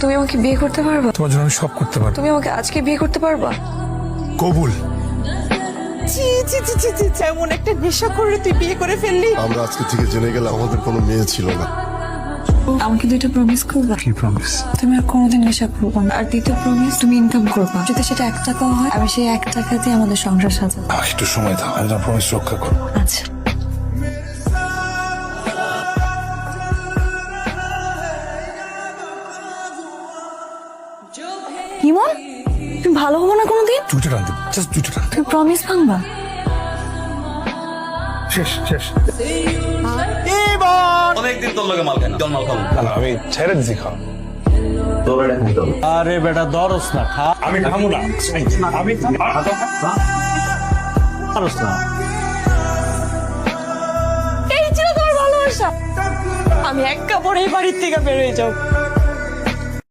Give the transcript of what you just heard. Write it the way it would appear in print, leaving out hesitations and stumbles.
তুমি আমাকে বিয়ে করতে পারবা? তোমার জন্য আমি সব করতে পারবো। তুমি আমাকে আজকে বিয়ে করতে পারবা? কবুল। ছি ছি ছি ছি ছি, এমন একটা নেশা করে তুই বিয়ে করে ফেললি। আমরা আজকে থেকে জেনে গেলে আমাদের কোনো মেয়ে ছিল না। আমাকে দুইটা প্রমিস করবা? কি প্রমিস? তুমি আর কোনোদিন নেশা করবা না। আর দ্বিতীয় প্রমিস, তুমি ইনকাম করবা। যদি সেটা 1 টাকাও হয়, আমি সেই 1 টাকাতে আমাদের সংসার সাজাবো। আমাকে একটু সময় দাও, আমি তোমার প্রমিস রক্ষা করবো। আচ্ছা। ইমন, তুমি ভালো হবো না কোনোদিন? 2টা টান দেবো, জাস্ট 2টা টান। তুমি প্রমিস ভাঙবা? শেষ শেষ। অনেকদিন তোর লগে মাল খাই না, চল মাল খাবো। না, আমি ছেড়ে দিছি খাওয়া। আরে বেটা দরস না খা। আমি খাবো না। আমি দরস না। এই ছিল তোমার ভালোবাসা। আমি এক কাপড়ে এই বাড়ির থেকে বেরোয় যাও।